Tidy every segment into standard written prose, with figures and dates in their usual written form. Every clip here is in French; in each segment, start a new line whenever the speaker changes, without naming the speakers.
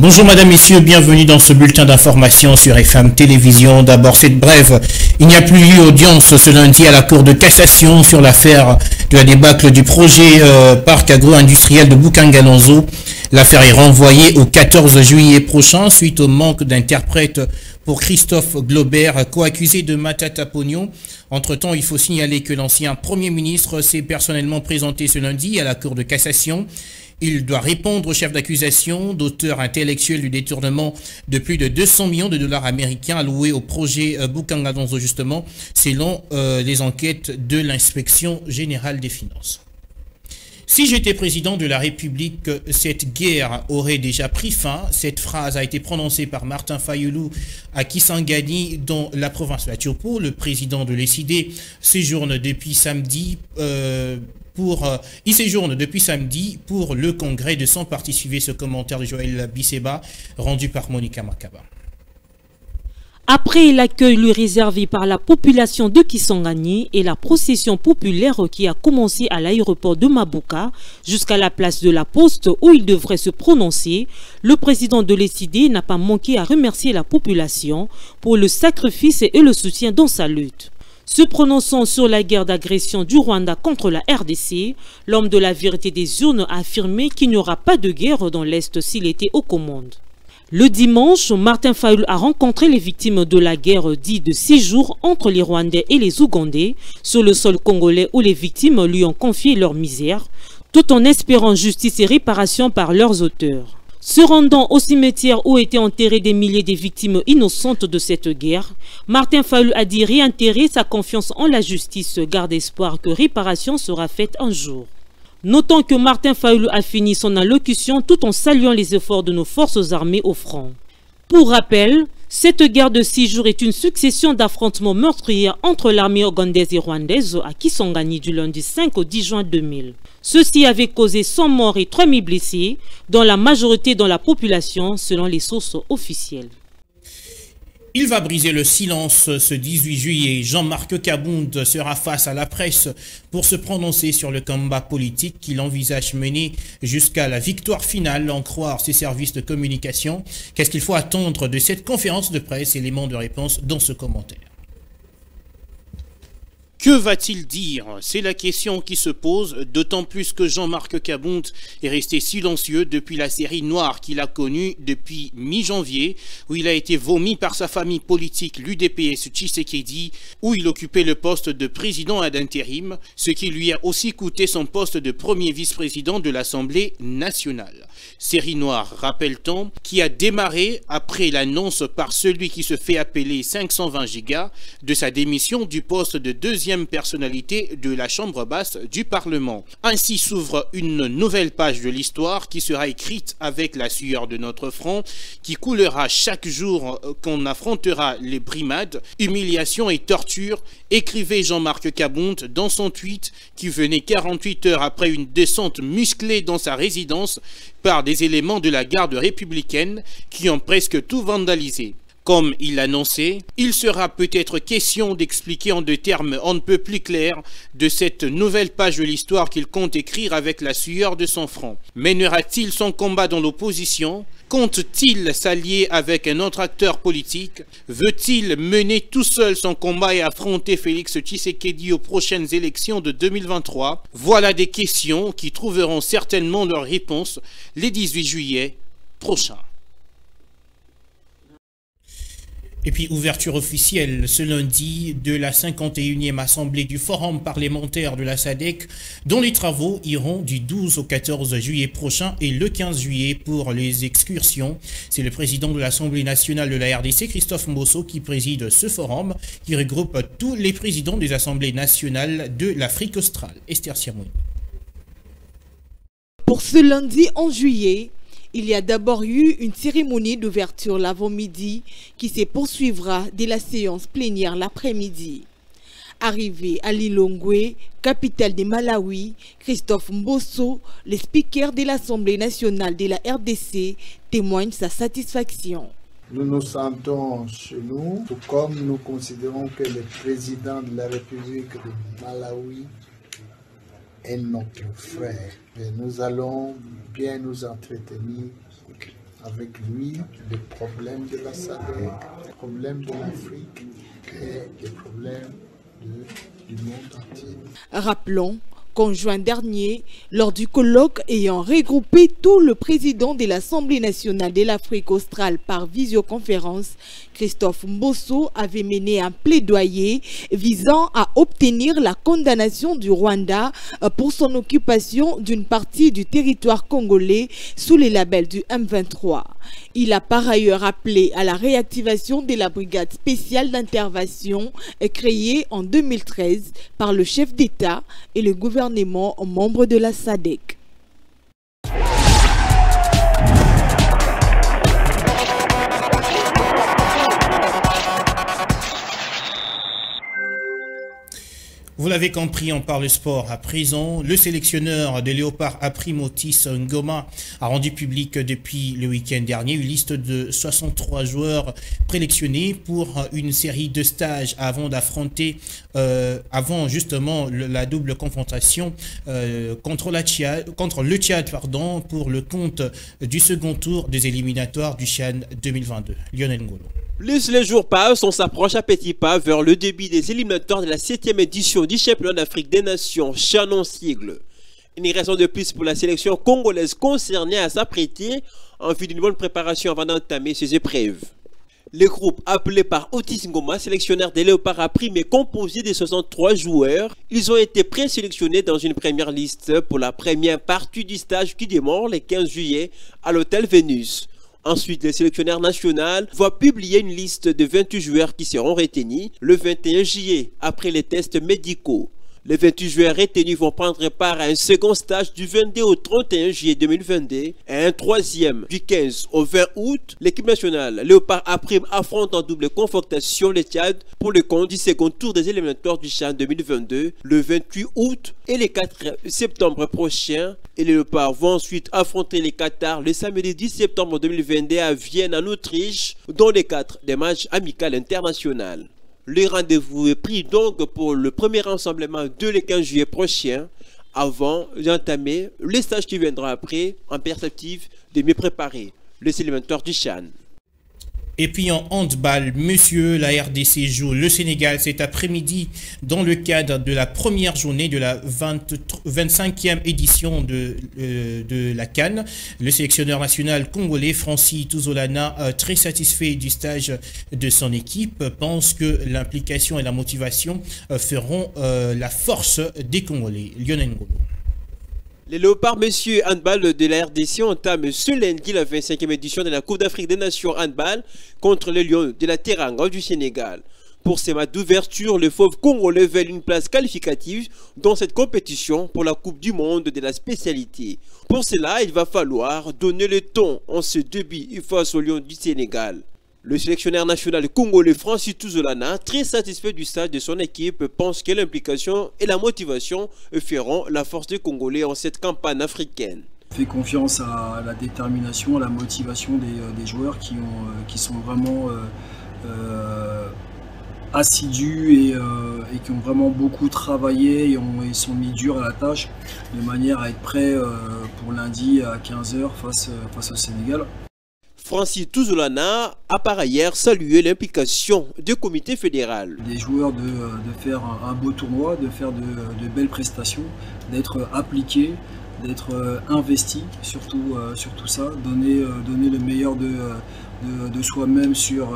Bonjour madame, messieurs, bienvenue dans ce bulletin d'information sur FM Télévision. D'abord, cette brève. Il n'y a plus eu audience ce lundi à la Cour de cassation sur l'affaire de la débâcle du projet parc agro-industriel de Bukangalonzo. L'affaire est renvoyée au 14 juillet prochain suite au manque d'interprètes pour Christophe Glaubert, co-accusé de Matata Pognon. Entre-temps, il faut signaler que l'ancien Premier ministre s'est personnellement présenté ce lundi à la Cour de cassation. Il doit répondre au chef d'accusation d'auteur intellectuel du détournement de plus de 200 millions de dollars américains alloués au projet Bukangalonzo justement, selon les enquêtes de l'inspection générale des finances. Si j'étais président de la République, cette guerre aurait déjà pris fin. Cette phrase a été prononcée par Martin Fayulu à Kisangani, dans la province de la Tiopo. Le président de l'ECD séjourne depuis samedi pour le congrès de 100 partis. Suivez ce commentaire de Joël Bisseba rendu par Monica Makaba.
Après l'accueil lui réservé par la population de Kisangani et la procession populaire qui a commencé à l'aéroport de Mabuka jusqu'à la place de la Poste où il devrait se prononcer, le président de l'ECD n'a pas manqué à remercier la population pour le sacrifice et le soutien dans sa lutte. Se prononçant sur la guerre d'agression du Rwanda contre la RDC, l'homme de la vérité des urnes a affirmé qu'il n'y aura pas de guerre dans l'Est s'il était aux commandes. Le dimanche, Martin Fayulu a rencontré les victimes de la guerre dite de 6 jours entre les Rwandais et les Ougandais sur le sol congolais où les victimes lui ont confié leur misère, tout en espérant justice et réparation par leurs auteurs. Se rendant au cimetière où étaient enterrées des milliers de victimes innocentes de cette guerre, Martin Fayulu a dit réitérer sa confiance en la justice, garde espoir que réparation sera faite un jour. Notons que Martin Fayulu a fini son allocution tout en saluant les efforts de nos forces armées au front. Pour rappel, cette guerre de 6 jours est une succession d'affrontements meurtriers entre l'armée ougandaise et rwandaise à Kisangani du lundi 5 au 10 juin 2000. Ceci avait causé 100 morts et 3000 blessés, dont la majorité dans la population selon les sources officielles.
Il va briser le silence ce 18 juillet. Jean-Marc Kabound sera face à la presse pour se prononcer sur le combat politique qu'il envisage mener jusqu'à la victoire finale, en croire ses services de communication. Qu'est-ce qu'il faut attendre de cette conférence de presse? Élément de réponse dans ce commentaire.
Que va-t-il dire? C'est la question qui se pose, d'autant plus que Jean-Marc Kabound est resté silencieux depuis la série noire qu'il a connue depuis mi-janvier, où il a été vomi par sa famille politique, l'UDPS Tshisekedi, où il occupait le poste de président ad intérim, ce qui lui a aussi coûté son poste de premier vice-président de l'Assemblée nationale. Série noire, rappelle-t-on, qui a démarré après l'annonce par celui qui se fait appeler 520 gigas de sa démission du poste de deuxième personnalité de la Chambre basse du Parlement. Ainsi s'ouvre une nouvelle page de l'histoire qui sera écrite avec la sueur de notre front, qui coulera chaque jour qu'on affrontera les brimades, humiliations et tortures, écrivait Jean-Marc Kabound dans son tweet qui venait 48 heures après une descente musclée dans sa résidence par des éléments de la garde républicaine qui ont presque tout vandalisé. Comme il l'annonçait, il sera peut-être question d'expliquer en des termes on ne peut plus clairs de cette nouvelle page de l'histoire qu'il compte écrire avec la sueur de son front. Mènera-t-il son combat dans l'opposition? Compte-t-il s'allier avec un autre acteur politique? Veut-il mener tout seul son combat et affronter Félix Tshisekedi aux prochaines élections de 2023? Voilà des questions qui trouveront certainement leur réponse les 18 juillet prochains.
Et puis, ouverture officielle ce lundi de la 51e assemblée du Forum parlementaire de la SADC, dont les travaux iront du 12 au 14 juillet prochain et le 15 juillet pour les excursions. C'est le président de l'Assemblée nationale de la RDC, Christophe Mbosso, qui préside ce forum, qui regroupe tous les présidents des assemblées nationales de l'Afrique australe. Esther Siamoui.
Pour ce lundi 11 juillet, il y a d'abord eu une cérémonie d'ouverture l'avant-midi qui se poursuivra dès la séance plénière l'après-midi. Arrivé à Lilongwe, capitale du Malawi, Christophe Mbosso, le speaker de l'Assemblée nationale de la RDC, témoigne sa satisfaction.
Nous nous sentons chez nous, tout comme nous considérons que le président de la République de Malawi est notre frère. Et nous allons bien nous entretenir avec lui les problèmes de la SADC, les problèmes de l'Afrique et les problèmes du monde entier.
Rappelons qu'en juin dernier, lors du colloque ayant regroupé tout le président de l'Assemblée nationale de l'Afrique australe par visioconférence, Christophe Mbosso avait mené un plaidoyer visant à obtenir la condamnation du Rwanda pour son occupation d'une partie du territoire congolais sous les labels du M23. Il a par ailleurs appelé à la réactivation de la brigade spéciale d'intervention créée en 2013 par le chef d'État et le gouvernement membre de la SADC.
Vous l'avez compris, on parle sport à présent. Le sélectionneur des Léopards Aprimotis Ngoma a rendu public depuis le week-end dernier une liste de 63 joueurs présélectionnés pour une série de stages avant d'affronter, avant justement la double confrontation contre le Tchad pour le compte du second tour des éliminatoires du CHAN 2022. Lionel Ngolo.
Plus les jours passent, on s'approche à petits pas vers le début des éliminatoires de la 7e édition du championnat d'Afrique des Nations, CHAN en sigle. Une raison de plus pour la sélection congolaise concernée à s'apprêter en vue d'une bonne préparation avant d'entamer ces épreuves. Le groupe appelé par Otis Ngoma, sélectionneur des Léopards Aprime, est composé de 63 joueurs. Ils ont été présélectionnés dans une première liste pour la première partie du stage qui démarre le 15 juillet à l'hôtel Vénus. Ensuite, le sélectionneur national va publier une liste de 28 joueurs qui seront retenus le 21 juillet après les tests médicaux. Les 28 joueurs retenus vont prendre part à un second stage du 22 au 31 juillet 2022 et un troisième du 15 au 20 août. L'équipe nationale Léopard Aprime affronte en double confrontation le Tchad pour le compte du second tour des éliminatoires du CHAN 2022 le 28 août et le 4 septembre prochain. Et les Léopards vont ensuite affronter les Qatar le samedi 10 septembre 2022 à Vienne en Autriche dans les cadres des matchs amicaux internationaux. Le rendez-vous est pris donc pour le premier rassemblement de le 15 juillet prochain avant d'entamer le stage qui viendra après en perspective de mieux préparer les éliminatoires du CHAN.
Et puis en handball, monsieur, la RDC joue le Sénégal cet après-midi dans le cadre de la première journée de la 25e édition de la CAN. Le sélectionneur national congolais Francis Tuzolana, très satisfait du stage de son équipe, pense que l'implication et la motivation feront la force des Congolais. Lionel Ngolo.
Les Léopards Messieurs Handball de la RDC entament ce lundi la 25e édition de la Coupe d'Afrique des Nations Handball contre les Lions de la Teranga du Sénégal. Pour ces matchs d'ouverture, les Fauves congolais veulent une place qualificative dans cette compétition pour la Coupe du Monde de la spécialité. Pour cela, il va falloir donner le ton en ce début face aux Lions du Sénégal. Le sélectionneur national congolais Francis Tuzolana, très satisfait du stage de son équipe, pense que l'implication et la motivation feront la force des Congolais en cette campagne africaine.
Je fais confiance à la détermination, à la motivation des joueurs qui sont vraiment assidus et qui ont vraiment beaucoup travaillé et sont mis dur à la tâche de manière à être prêts pour lundi à 15 h face au Sénégal.
Francis Tuzolana a par ailleurs salué l'implication du comité fédéral.
Des joueurs de faire un beau tournoi, de faire de belles prestations, d'être appliqués, d'être investis sur tout ça, donner le meilleur de soi-même sur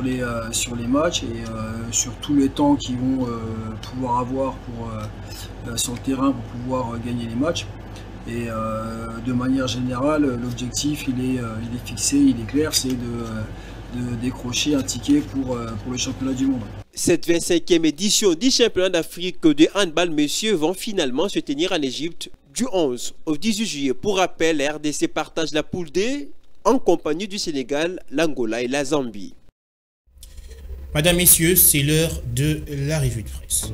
les matchs et sur tous les temps qu'ils vont pouvoir avoir sur le terrain pour pouvoir gagner les matchs. Et de manière générale, l'objectif il est fixé, il est clair, c'est de décrocher un ticket pour le championnat du monde.
Cette 25e édition du championnat d'Afrique de handball messieurs vont finalement se tenir en Égypte du 11 au 18 juillet. Pour rappel, la RDC partage la poule D en compagnie du Sénégal, l'Angola et la Zambie.
Madame, messieurs, c'est l'heure de la revue de presse.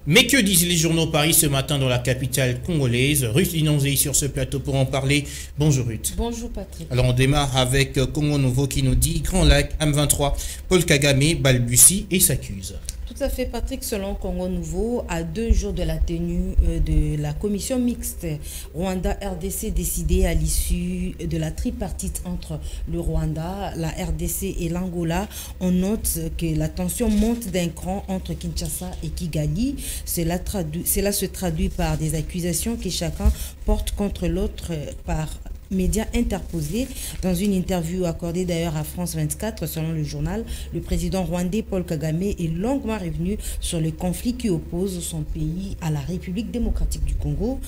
Mais que disent les journaux Paris ce matin dans la capitale congolaise? Ruth Inonzé sur ce plateau pour en parler. Bonjour Ruth.
Bonjour Patrick.
Alors on démarre avec Congo Nouveau qui nous dit Grand Lac, M23, Paul Kagame balbutie et s'accuse.
Tout à fait Patrick, selon Congo Nouveau, à 2 jours de la tenue de la commission mixte Rwanda-RDC décidée à l'issue de la tripartite entre le Rwanda, la RDC et l'Angola, on note que la tension monte d'un cran entre Kinshasa et Kigali. Cela se traduit par des accusations que chacun porte contre l'autre par médias interposés. Dans une interview accordée d'ailleurs à France 24, selon le journal, le président rwandais Paul Kagame est longuement revenu sur le conflit qui oppose son pays à la République démocratique du Congo.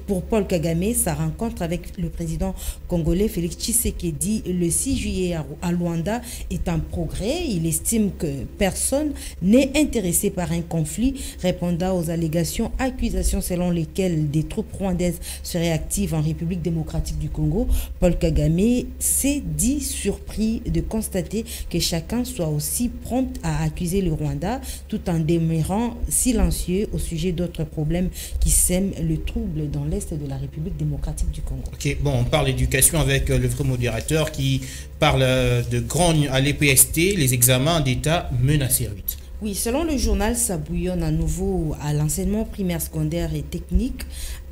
Pour Paul Kagame, sa rencontre avec le président congolais Félix Tshisekedi le 6 juillet à Luanda est un progrès. Il estime que personne n'est intéressé par un conflit, répondant aux accusations selon lesquelles des troupes rwandaises seraient actives en République démocratique du Congo. Paul Kagame s'est dit surpris de constater que chacun soit aussi prompt à accuser le Rwanda tout en demeurant silencieux au sujet d'autres problèmes qui sèment le trouble dans l'est de la République démocratique du Congo.
Ok, bon, on parle d'éducation avec le vrai modérateur qui parle de grogne à l'EPST, les examens d'État menacés.
Oui, selon le journal, ça bouillonne à nouveau à l'enseignement primaire, secondaire et technique.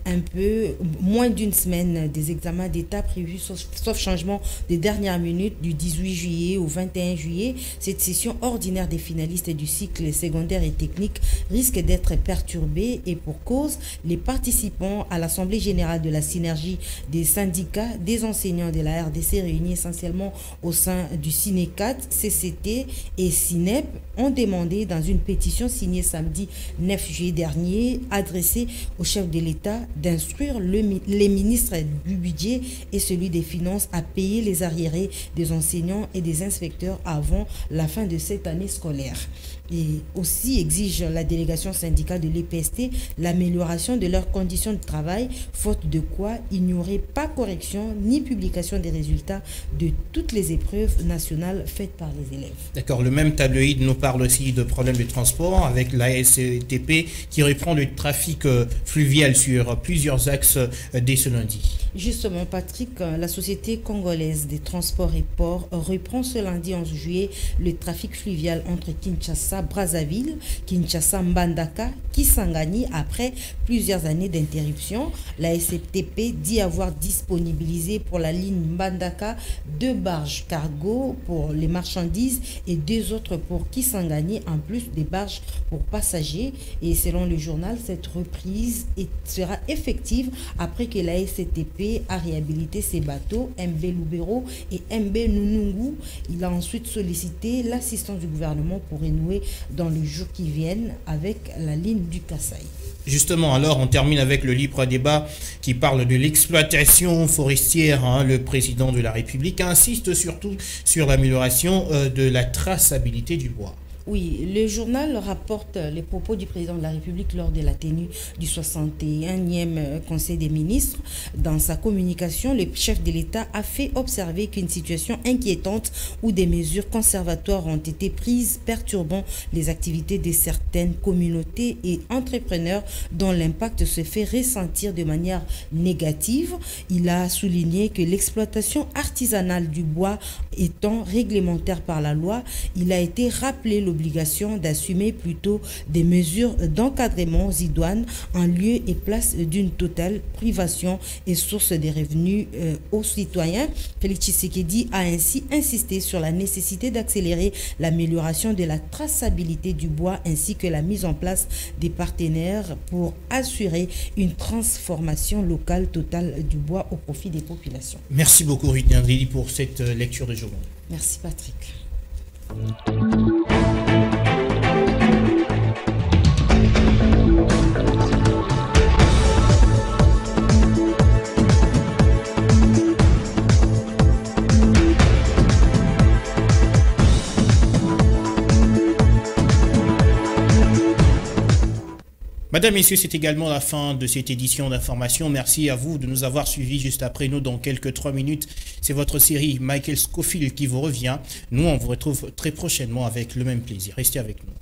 Un peu moins d'une semaine des examens d'État prévus, sauf changement de dernière minute, du 18 juillet au 21 juillet. Cette session ordinaire des finalistes du cycle secondaire et technique risque d'être perturbée et pour cause, les participants à l'Assemblée générale de la synergie des syndicats des enseignants de la RDC réunis essentiellement au sein du Cinecat, CCT et Cinep ont demandé dans une pétition signée samedi 9 juillet dernier adressée au chef de l'État d'instruire les ministres du budget et celui des finances à payer les arriérés des enseignants et des inspecteurs avant la fin de cette année scolaire. Et aussi exige la délégation syndicale de l'EPST l'amélioration de leurs conditions de travail, faute de quoi il n'y aurait pas correction ni publication des résultats de toutes les épreuves nationales faites par les élèves.
D'accord, le même tabloïd nous parle aussi de problèmes de transport avec la STP qui reprend le trafic fluvial sur plusieurs axes dès ce lundi.
Justement, Patrick, la société congolaise des transports et ports reprend ce lundi 11 juillet le trafic fluvial entre Kinshasa-Brazzaville, Kinshasa-Mbandaka, Kisangani après plusieurs années d'interruption. La STP dit avoir disponibilisé pour la ligne Mbandaka 2 barges cargo pour les marchandises et 2 autres pour Kisangani en plus des barges pour passagers. Et selon le journal, cette reprise sera effective après que la STP a réhabilité ses bateaux MB Lubero et MB Nunungu. Il a ensuite sollicité l'assistance du gouvernement pour renouer dans les jours qui viennent avec la ligne du Kasaï.
Justement, alors, on termine avec le libre débat qui parle de l'exploitation forestière. Le président de la République insiste surtout sur l'amélioration de la traçabilité du bois.
Oui, le journal rapporte les propos du président de la République lors de la tenue du 61e Conseil des ministres. Dans sa communication, le chef de l'État a fait observer qu'une situation inquiétante où des mesures conservatoires ont été prises perturbant les activités de certaines communautés et entrepreneurs dont l'impact se fait ressentir de manière négative. Il a souligné que l'exploitation artisanale du bois étant réglementaire par la loi, il a été rappelé l'obligation d'assumer plutôt des mesures d'encadrement idoines en lieu et place d'une totale privation et source des revenus aux citoyens. Félix Tshisekedi a ainsi insisté sur la nécessité d'accélérer l'amélioration de la traçabilité du bois ainsi que la mise en place des partenaires pour assurer une transformation locale totale du bois au profit des populations.
Merci beaucoup Ruth Nandrili pour cette lecture de journal.
Merci Patrick.
Madame, Messieurs, c'est également la fin de cette édition d'information. Merci à vous de nous avoir suivis juste après nous dans quelques 3 minutes. C'est votre série Michael Scofield qui vous revient. Nous, on vous retrouve très prochainement avec le même plaisir. Restez avec nous.